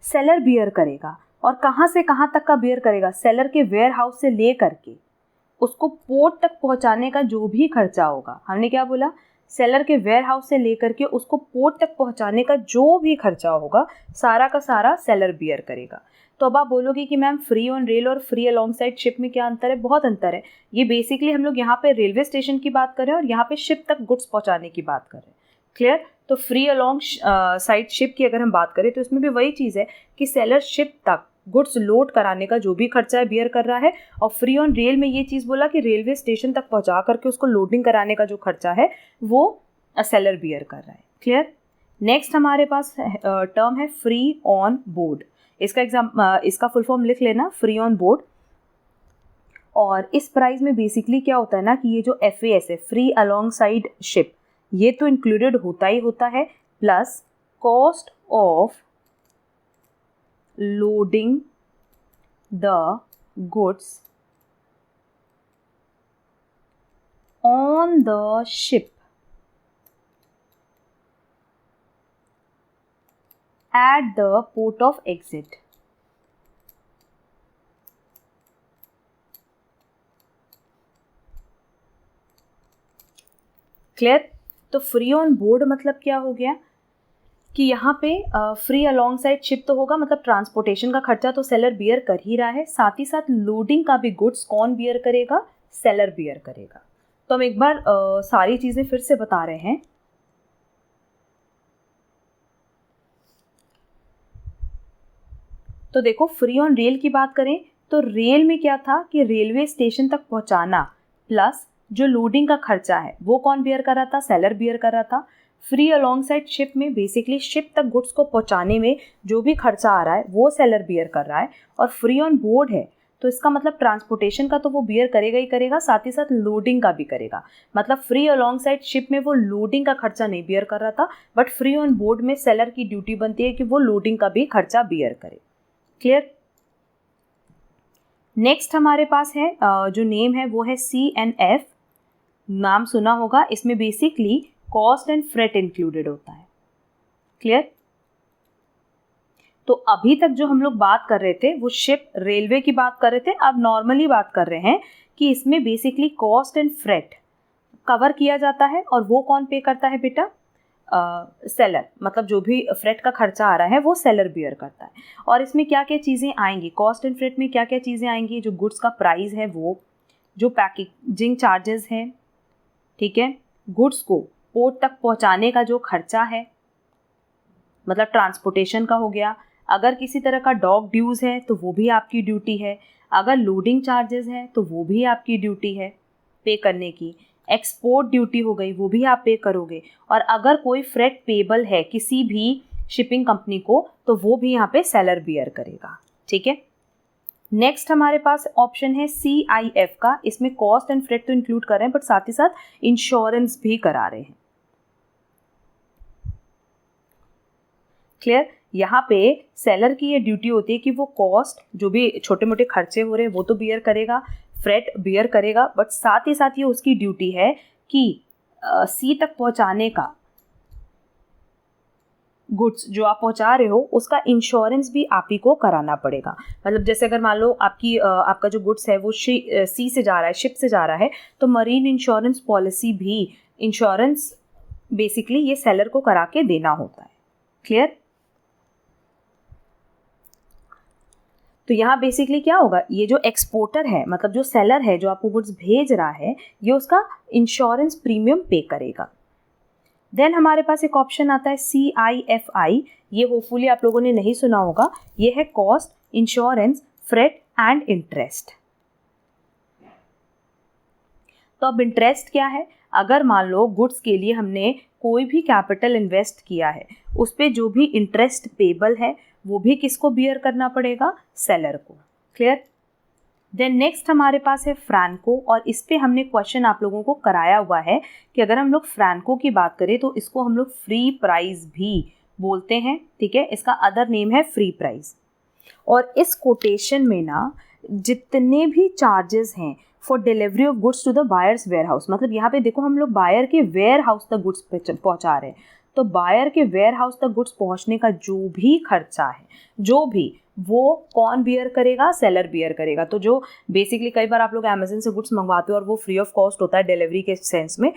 S1: सेलर बियर करेगा। और कहाँ से कहाँ तक का बियर करेगा? सेलर के वेयर हाउस से ले करके उसको पोर्ट तक पहुँचाने का जो भी खर्चा होगा, हमने क्या बोला, सेलर के वेयर हाउस से लेकर के उसको पोर्ट तक पहुंचाने का जो भी खर्चा होगा सारा का सारा सेलर बियर करेगा। तो अब आप बोलोगे कि मैम फ्री ऑन रेल और फ्री अलोंग साइड शिप में क्या अंतर है? बहुत अंतर है। ये बेसिकली हम लोग यहाँ पे रेलवे स्टेशन की बात कर रहे हैं और यहाँ पे शिप तक गुड्स पहुँचाने की बात कर रहे हैं। क्लियर? तो फ्री अलोंग साइड शिप की अगर हम बात करें तो इसमें भी वही चीज़ है कि सेलर शिप तक गुड्स लोड कराने का जो भी खर्चा है बियर कर रहा है, और फ्री ऑन रेल में ये चीज़ बोला कि रेलवे स्टेशन तक पहुंचा करके उसको लोडिंग कराने का जो खर्चा है वो सेलर बियर कर रहा है। क्लियर? नेक्स्ट हमारे पास टर्म है फ्री ऑन बोर्ड। इसका फुल फॉर्म लिख लेना, फ्री ऑन बोर्ड। और इस प्राइस में बेसिकली क्या होता है ना कि ये जो FAS है, फ्री अलोंग साइड शिप, ये तो इंक्लूडेड होता ही होता है, plus cost of loading the goods on the ship at the port of exit। Clear? तो फ्री ऑन बोर्ड मतलब क्या हो गया कि यहाँ पे फ्री अलोंग साइड शिप तो होगा, मतलब ट्रांसपोर्टेशन का खर्चा तो सेलर बियर कर ही रहा है, साथ ही साथ लोडिंग का भी गुड्स कौन बियर करेगा? सेलर बियर करेगा। तो हम एक बार सारी चीज़ें फिर से बता रहे हैं। तो देखो, फ्री ऑन रेल की बात करें तो रेल में क्या था कि रेलवे स्टेशन तक पहुँचाना प्लस जो लोडिंग का खर्चा है वो कौन बियर कर रहा था? सेलर बियर कर रहा था। फ्री अलोंग साइड शिप में बेसिकली शिप तक गुड्स को पहुंचाने में जो भी खर्चा आ रहा है वो सेलर बियर कर रहा है। और फ्री ऑन बोर्ड है तो इसका मतलब ट्रांसपोर्टेशन का तो वो बियर करेगा ही करेगा, साथ ही साथ लोडिंग का भी करेगा। मतलब फ्री अलोंग साइड शिप में वो लोडिंग का खर्चा नहीं बियर कर रहा था, बट फ्री ऑन बोर्ड में सेलर की ड्यूटी बनती है कि वो लोडिंग का भी खर्चा बियर करे। क्लियर? नेक्स्ट हमारे पास है जो नेम है वो है CNF। नाम सुना होगा, इसमें basically cost and freight included होता है। क्लियर? तो अभी तक जो हम लोग बात कर रहे थे वो शिप रेलवे की बात कर रहे थे, अब नॉर्मली बात कर रहे हैं कि इसमें basically cost and freight cover किया जाता है। और वो कौन पे करता है बेटा? सेलर। मतलब जो भी फ्रेट का खर्चा आ रहा है वो सेलर बियर करता है। और इसमें क्या क्या चीज़ें आएंगी? कॉस्ट एंड फ्रेट में क्या क्या चीज़ें आएंगी? जो गुड्स का प्राइस है वो, जो पैकेजिंग चार्जेस है, ठीक है, गुड्स को पोर्ट तक पहुंचाने का जो खर्चा है, मतलब ट्रांसपोर्टेशन का हो गया। अगर किसी तरह का डॉक ड्यूज़ है तो वो भी आपकी ड्यूटी है। अगर लोडिंग चार्जेस है तो वो भी आपकी ड्यूटी है पे करने की। एक्सपोर्ट ड्यूटी हो गई, वो भी आप पे करोगे। और अगर कोई फ्रेट पेबल है किसी भी शिपिंग कंपनी को तो वो भी यहाँ पे सेलर बियर करेगा। ठीक है? नेक्स्ट हमारे पास ऑप्शन है CIF का। इसमें कॉस्ट एंड फ्रेट तो इंक्लूड कर रहे हैं बट साथ ही साथ इंश्योरेंस भी करा रहे हैं। क्लियर? यहाँ पे सेलर की ये ड्यूटी होती है कि वो कॉस्ट, जो भी छोटे मोटे खर्चे हो रहे हैं वो तो बियर करेगा, फ्रेट बियर करेगा, बट साथ ही साथ ये उसकी ड्यूटी है कि सी तक पहुँचाने का गुड्स जो आप पहुंचा रहे हो उसका इंश्योरेंस भी आप ही को कराना पड़ेगा। मतलब जैसे अगर मान लो आपका जो गुड्स है वो सी से जा रहा है, शिप से जा रहा है, तो मरीन इंश्योरेंस पॉलिसी भी इंश्योरेंस बेसिकली ये सेलर को करा के देना होता है। क्लियर? तो यहाँ बेसिकली क्या होगा, ये जो एक्सपोर्टर है, मतलब जो सेलर है जो आपको गुड्स भेज रहा है, ये उसका इंश्योरेंस प्रीमियम पे करेगा। देन हमारे पास एक ऑप्शन आता है CIFI। ये होपफुली आप लोगों ने नहीं सुना होगा। ये है cost, insurance, freight and interest. तो अब इंटरेस्ट क्या है? अगर मान लो गुड्स के लिए हमने कोई भी कैपिटल इन्वेस्ट किया है, उस पर जो भी इंटरेस्ट पेबल है वो भी किसको बियर करना पड़ेगा? सेलर को। क्लियर? देन नेक्स्ट हमारे पास है फ्रैंको, और इस पे हमने क्वेश्चन आप लोगों को कराया हुआ है कि अगर हम लोग फ्रैंको की बात करें तो इसको हम लोग फ्री प्राइस भी बोलते हैं। ठीक है? इसका अदर नेम है फ्री प्राइस। और इस कोटेशन में ना जितने भी चार्जेस हैं for delivery of goods to the buyer's warehouse, मतलब यहाँ पे देखो हम लोग बायर के वेयर हाउस तक गुड्स पहुँचा रहे हैं, तो बायर के वेयर हाउस तक गुड्स पहुँचने का जो भी खर्चा है, जो भी, वो कौन बियर करेगा? सेलर बियर करेगा। तो जो बेसिकली कई बार आप लोग अमेज़न से गुड्स मंगवाते हो और वो फ्री ऑफ कॉस्ट होता है डिलीवरी के सेंस में,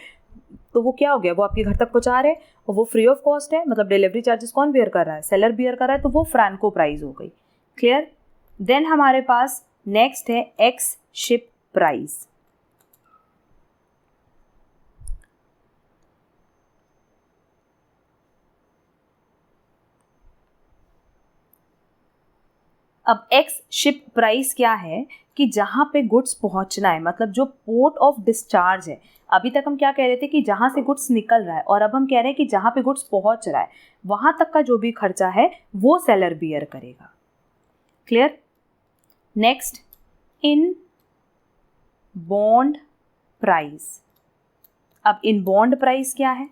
S1: तो वो क्या हो गया, वो आपके घर तक पहुँचा रहे हैं और वो फ्री ऑफ कॉस्ट है, मतलब डिलीवरी चार्जेस कौन बियर कर रहा है? सेलर बियर कर रहा है, तो वो फ्रैंको प्राइस हो गई। क्लियर? देन हमारे पास नेक्स्ट है एक्स शिप प्राइस। अब एक्स शिप प्राइस क्या है कि जहाँ पे गुड्स पहुँचना है, मतलब जो पोर्ट ऑफ डिस्चार्ज है। अभी तक हम क्या कह रहे थे कि जहाँ से गुड्स निकल रहा है, और अब हम कह रहे हैं कि जहाँ पे गुड्स पहुँच रहा है वहाँ तक का जो भी खर्चा है वो सेलर बियर करेगा। Clear? Next, in bond price. अब इन बॉन्ड प्राइस क्या है?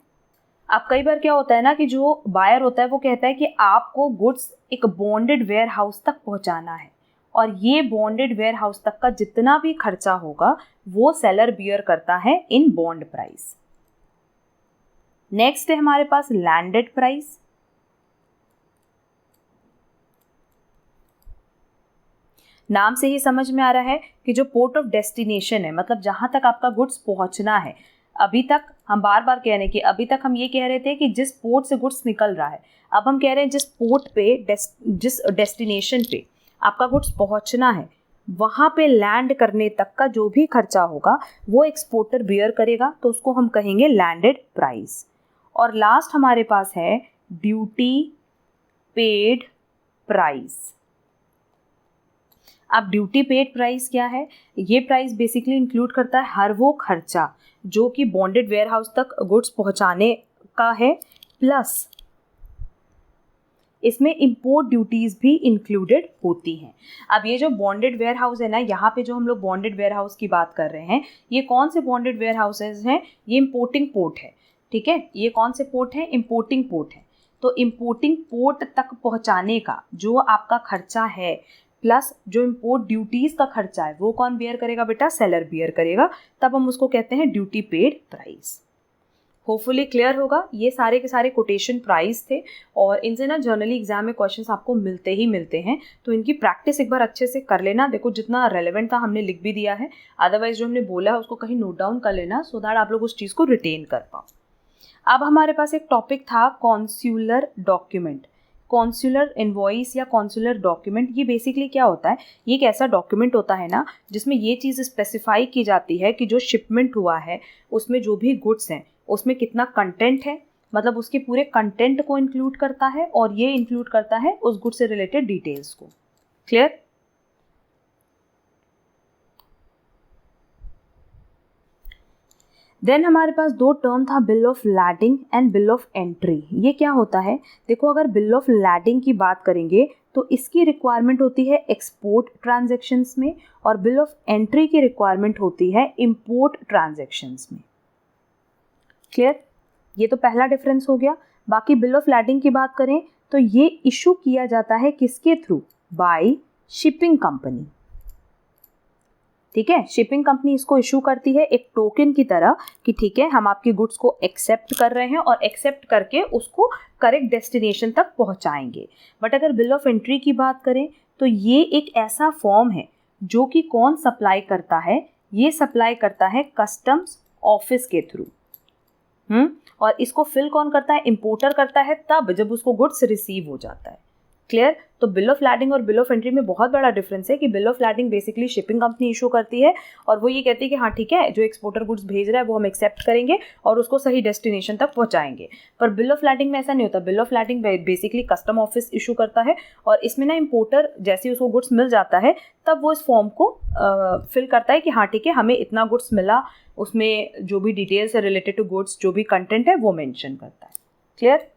S1: अब कई बार क्या होता है ना कि जो बायर होता है वो कहता है कि आपको गुड्स एक बॉन्डेड वेयर हाउस तक पहुंचाना है, और ये बॉन्डेड वेयर हाउस तक का जितना भी खर्चा होगा वो सेलर बियर करता है इन बॉन्ड प्राइस। नेक्स्ट है हमारे पास लैंडेड प्राइस। नाम से ही समझ में आ रहा है कि जो पोर्ट ऑफ डेस्टिनेशन है, मतलब जहां तक आपका गुड्स पहुंचना है। अभी तक हम बार बार कह रहे हैं कि अभी तक हम ये कह रहे थे कि जिस पोर्ट से गुड्स निकल रहा है, अब हम कह रहे हैं जिस पोर्ट पे जिस डेस्टिनेशन पे आपका गुड्स पहुंचना है वहाँ पे लैंड करने तक का जो भी खर्चा होगा वो एक्सपोर्टर बियर करेगा, तो उसको हम कहेंगे लैंडेड प्राइस। और लास्ट हमारे पास है ड्यूटी पेड प्राइस। अब ड्यूटी पेड प्राइस क्या है? ये प्राइस बेसिकली इंक्लूड करता है हर वो खर्चा जो कि बॉन्डेड वेयर हाउस तक गुड्स पहुंचाने का है, प्लस इसमें इंपोर्ट ड्यूटीज़ भी इंक्लूडेड होती हैं। अब ये जो बॉन्डेड वेयर हाउस है ना, यहाँ पे जो हम लोग बॉन्डेड वेयर हाउस की बात कर रहे हैं, ये कौन से बॉन्डेड वेयर हाउसेज हैं? ये इंपोर्टिंग पोर्ट है, ठीक है। ये कौन से पोर्ट है? इंपोर्टिंग पोर्ट है। तो इंपोर्टिंग पोर्ट तक पहुँचाने का जो आपका खर्चा है, प्लस जो इंपोर्ट ड्यूटीज़ का खर्चा है, वो कौन बियर करेगा बेटा? सेलर बियर करेगा। तब हम उसको कहते हैं duty paid price. Hopefully clear होगा। ये सारे के सारे कोटेशन प्राइस थे, और इनसे ना जर्नली एग्जाम में क्वेश्चंस आपको मिलते ही मिलते हैं, तो इनकी प्रैक्टिस एक बार अच्छे से कर लेना। देखो जितना रेलेवेंट था हमने लिख भी दिया है, अदरवाइज जो हमने बोला है उसको कहीं नोट डाउन कर लेना, सो दैट आप लोग उस चीज़ को रिटेन कर पाओ। अब हमारे पास एक टॉपिक था कॉन्स्यूलर डॉक्यूमेंट। कॉन्सुलर इनवॉइस या कॉन्सुलर डॉक्यूमेंट, ये बेसिकली क्या होता है? ये एक ऐसा डॉक्यूमेंट होता है ना जिसमें ये चीज़ स्पेसिफाई की जाती है कि जो शिपमेंट हुआ है उसमें जो भी गुड्स हैं उसमें कितना कंटेंट है, मतलब उसके पूरे कंटेंट को इंक्लूड करता है, और ये इंक्लूड करता है उस गुड से रिलेटेड डिटेल्स को। क्लियर? देन हमारे पास दो टर्म था, bill of lading and bill of entry. ये क्या होता है? देखो अगर बिल ऑफ लैडिंग की बात करेंगे तो इसकी रिक्वायरमेंट होती है एक्सपोर्ट ट्रांजैक्शंस में, और बिल ऑफ एंट्री की रिक्वायरमेंट होती है इंपोर्ट ट्रांजैक्शंस में। क्लियर? ये तो पहला डिफरेंस हो गया। बाकी बिल ऑफ लैडिंग की बात करें तो ये इशू किया जाता है किसके थ्रू? Bye shipping company. ठीक है, शिपिंग कंपनी इसको इशू करती है एक टोकन की तरह कि ठीक है हम आपकी गुड्स को एक्सेप्ट कर रहे हैं, और एक्सेप्ट करके उसको करेक्ट डेस्टिनेशन तक पहुंचाएंगे। बट अगर बिल ऑफ एंट्री की बात करें तो ये एक ऐसा फॉर्म है जो कि कौन सप्लाई करता है? ये सप्लाई करता है कस्टम्स ऑफिस के थ्रू। और इसको फिल कौन करता है? इंपोर्टर करता है, तब जब उसको गुड्स रिसीव हो जाता है। क्लियर? तो बिल ऑफ लैडिंग और बिल ऑफ एंट्री में बहुत बड़ा डिफरेंस है कि bill of lading basically shipping company issue करती है, और वो ये कहती है कि हाँ ठीक है जो एक्सपोर्टर गुड्स भेज रहा है वो हम एक्सेप्ट करेंगे और उसको सही डेस्टिनेशन तक पहुंचाएंगे। पर बिल ऑफ लैडिंग में ऐसा नहीं होता। Bill of lading basically custom office issue करता है, और इसमें ना इंपोर्टर जैसे ही उसको गुड्स मिल जाता है तब वो इस फॉर्म को फिल करता है कि हाँ ठीक है हमें इतना गुड्स मिला, उसमें जो भी डिटेल्स है रिलेटेड टू गुड्स, जो भी कंटेंट है वो मेंशन करता है। क्लियर?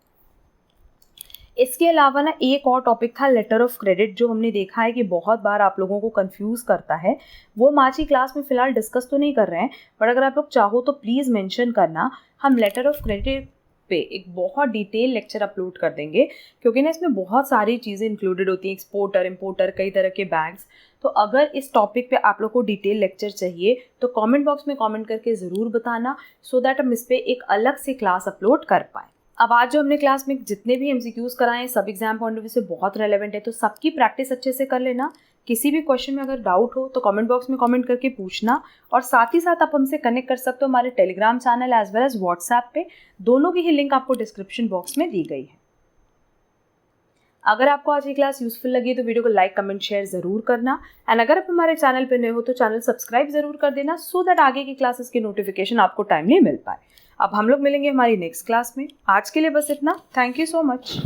S1: इसके अलावा ना एक और टॉपिक था लेटर ऑफ क्रेडिट, जो हमने देखा है कि बहुत बार आप लोगों को कंफ्यूज करता है। वो हम आज की क्लास में फ़िलहाल डिस्कस तो नहीं कर रहे हैं, बट अगर आप लोग चाहो तो प्लीज़ मेंशन करना। हम लेटर ऑफ क्रेडिट पे एक बहुत डिटेल लेक्चर अपलोड कर देंगे, क्योंकि ना इसमें बहुत सारी चीज़ें इंक्लूडेड होती हैं, एक्सपोर्टर, इम्पोर्टर, कई तरह के बैग्स। तो अगर इस टॉपिक पे आप लोग को डिटेल लेक्चर चाहिए तो कमेंट बॉक्स में कमेंट करके ज़रूर बताना, सो दैट हम इस पर एक अलग से क्लास अपलोड कर पाएँ। अब आज जो हमने क्लास में जितने भी MCQs कराए हैं सब एग्जाम पॉइंट ऑफ व्यू से बहुत रेलेवेंट है, तो सबकी प्रैक्टिस अच्छे से कर लेना। किसी भी क्वेश्चन में अगर डाउट हो तो कमेंट बॉक्स में कमेंट करके पूछना, और साथ ही साथ आप हमसे कनेक्ट कर सकते हो हमारे telegram channel as well as WhatsApp पे, दोनों की ही लिंक आपको डिस्क्रिप्शन बॉक्स में दी गई है। अगर आपको आज की क्लास यूजफुल लगी तो वीडियो को लाइक, कमेंट, शेयर ज़रूर करना, एंड अगर आप हमारे चैनल पर नए हो तो चैनल सब्सक्राइब ज़रूर कर देना, सो दैट आगे की क्लासेस की नोटिफिकेशन आपको टाइमली मिल पाए। अब हम लोग मिलेंगे हमारी नेक्स्ट क्लास में। आज के लिए बस इतना। Thank you so much.